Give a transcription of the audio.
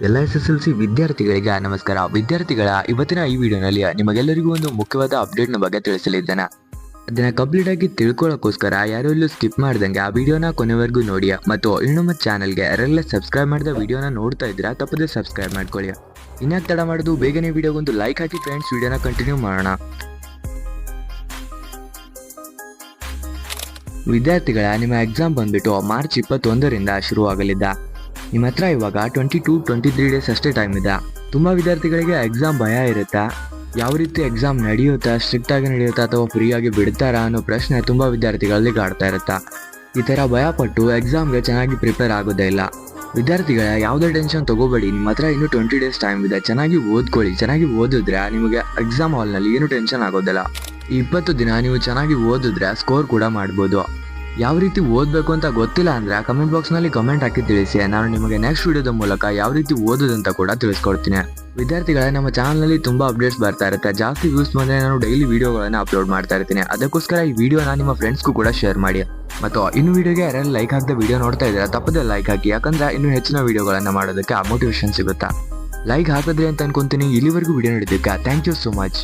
ಎಲ್ಲ SSLC ವಿದ್ಯಾರ್ಥಿಗಳಿಗೆ ನಮಸ್ಕಾರ. ವಿದ್ಯಾರ್ಥಿಗಳ ಇವತ್ತಿನ ಈ ವಿಡಿಯೋನಲ್ಲಿ ನಿಮಗೆಲ್ಲರಿಗೂ ಒಂದು ಮುಖ್ಯವಾದ ಅಪ್ಡೇಟ್ನ ಬಗ್ಗೆ ತಿಳಿಸಲಿದ್ದೇನೆ. ಅದನ್ನ ಕಂಪ್ಲೀಟ್ ಆಗಿ ತಿಳ್ಕೊಳ್ಳೋಕ್ಕೋಸ್ಕರ ಯಾರು ಇಲ್ಲೂ ಸ್ಕಿಪ್ ಮಾಡ್ದಂಗೆ ಆ ವಿಡಿಯೋನ ಕೊನೆವರೆಗೂ ನೋಡಿ. ಮತ್ತು ಇನ್ನು ನಮ್ಮ ಚಾನಲ್ಗೆ ಯಾರೆಲ್ಲ ಸಬ್ಸ್ಕ್ರೈಬ್ ಮಾಡಿದ ವಿಡಿಯೋನ ನೋಡ್ತಾ ಇದ್ದೀರಾ ತಪ್ಪದೆ ಸಬ್ಸ್ಕ್ರೈಬ್ ಮಾಡ್ಕೊಳ್ಳಿ. ಇನ್ಯಾಕೆ ತಡ ಮಾಡೋದು, ಬೇಗನೆ ವಿಡಿಯೋಗೊಂದು ಲೈಕ್ ಹಾಕಿ ಫ್ರೆಂಡ್ಸ್. ವಿಡಿಯೋನ ಕಂಟಿನ್ಯೂ ಮಾಡೋಣ. ವಿದ್ಯಾರ್ಥಿಗಳ ನಿಮ್ಮ ಎಕ್ಸಾಮ್ ಬಂದ್ಬಿಟ್ಟು ಮಾರ್ಚ್ 21ರಿಂದ ಶುರುವಾಗಲಿದ್ದ. ನಿಮ್ಮ ಹತ್ರ ಇವಾಗ 22-23 ಡೇಸ್ ಅಷ್ಟೇ ಟೈಮ್ ಇದೆ. ತುಂಬ ವಿದ್ಯಾರ್ಥಿಗಳಿಗೆ ಎಕ್ಸಾಮ್ ಭಯ ಇರುತ್ತಾ, ಯಾವ ರೀತಿ ಎಕ್ಸಾಮ್ ನಡೆಯುತ್ತಾ, ಸ್ಟ್ರಿಕ್ಟ್ ಆಗಿ ನಡೆಯುತ್ತಾ ಅಥವಾ ಫ್ರೀ ಆಗಿ ಬಿಡ್ತಾರಾ ಅನ್ನೋ ಪ್ರಶ್ನೆ ತುಂಬ ವಿದ್ಯಾರ್ಥಿಗಳಲ್ಲಿ ಕಾಡ್ತಾ ಇರುತ್ತಾ. ಈ ಥರ ಭಯಪಟ್ಟು ಎಕ್ಸಾಮ್ಗೆ ಚೆನ್ನಾಗಿ ಪ್ರಿಪೇರ್ ಆಗೋದೇ ಇಲ್ಲ. ವಿದ್ಯಾರ್ಥಿಗಳ ಯಾವುದೇ ಟೆನ್ಷನ್ ತಗೋಬೇಡಿ. ನಿಮ್ಮ ಹತ್ರ ಇನ್ನೂ 20 ಡೇಸ್ ಟೈಮ್ ಇದೆ. ಚೆನ್ನಾಗಿ ಓದ್ಕೊಳ್ಳಿ. ಚೆನ್ನಾಗಿ ಓದಿದ್ರೆ ನಿಮಗೆ ಎಕ್ಸಾಮ್ ಹಾಲ್ನಲ್ಲಿ ಏನು ಟೆನ್ಷನ್ ಆಗೋದಿಲ್ಲ. ಈ 20 ದಿನ ನೀವು ಚೆನ್ನಾಗಿ ಓದಿದ್ರೆ ಸ್ಕೋರ್ ಕೂಡ ಮಾಡ್ಬೋದು. ಯಾವ ರೀತಿ ಓದಬೇಕು ಅಂತ ಗೊತ್ತಿಲ್ಲ ಅಂದರೆ ಕಮೆಂಟ್ ಬಾಕ್ಸ್ನಲ್ಲಿ ಕಮೆಂಟ್ ಹಾಕಿ ತಿಳಿಸಿ. ನಾನು ನಿಮಗೆ ನೆಕ್ಸ್ಟ್ ವಿಡಿಯೋದ ಮೂಲಕ ಯಾವ ರೀತಿ ಓದೋದಂತ ಕೂಡ ತಿಳಿಸ್ಕೊಡ್ತೀನಿ. ವಿದ್ಯಾರ್ಥಿಗಳೇ, ನಮ್ಮ ಚಾನಲ್ನಲ್ಲಿ ತುಂಬ ಅಪ್ಡೇಟ್ಸ್ ಬರ್ತಾ ಇರುತ್ತೆ. ಜಾಸ್ತಿ ವ್ಯೂಸ್ ಬಂದರೆ ನಾನು ಡೈಲಿ ವಿಡಿಯೋಗಳನ್ನು ಅಪ್ಲೋಡ್ ಮಾಡ್ತಾ ಇರ್ತೀನಿ. ಅದಕ್ಕೋಸ್ಕರ ಈ ವಿಡಿಯೋನ ನಿಮ್ಮ ಫ್ರೆಂಡ್ಸ್ಗೂ ಕೂಡ ಶೇರ್ ಮಾಡಿ. ಮತ್ತು ಇನ್ನು ವಿಡಿಯೋಗೆ ಯಾರೆಲ್ಲ ಲೈಕ್ ಹಾಕದೆ ವಿಡಿಯೋ ನೋಡ್ತಾ ಇದ್ದೀರಾ ತಪ್ಪದೆ ಲೈಕ್ ಹಾಕಿ. ಯಾಕಂದರೆ ಇನ್ನೂ ಹೆಚ್ಚಿನ ವಿಡಿಯೋಗಳನ್ನು ಮಾಡೋದಕ್ಕೆ ಮೋಟಿವೇಶನ್ ಸಿಗುತ್ತಾ. ಲೈಕ್ ಹಾಕಿದ್ರಿ ಅಂತ ಅನ್ಕೊಂತೀನಿ. ಇಲ್ಲಿವರೆಗೂ ವಿಡಿಯೋ ನೋಡಿದ್ದಕ್ಕೆ ಥ್ಯಾಂಕ್ ಯು ಸೋ ಮಚ್.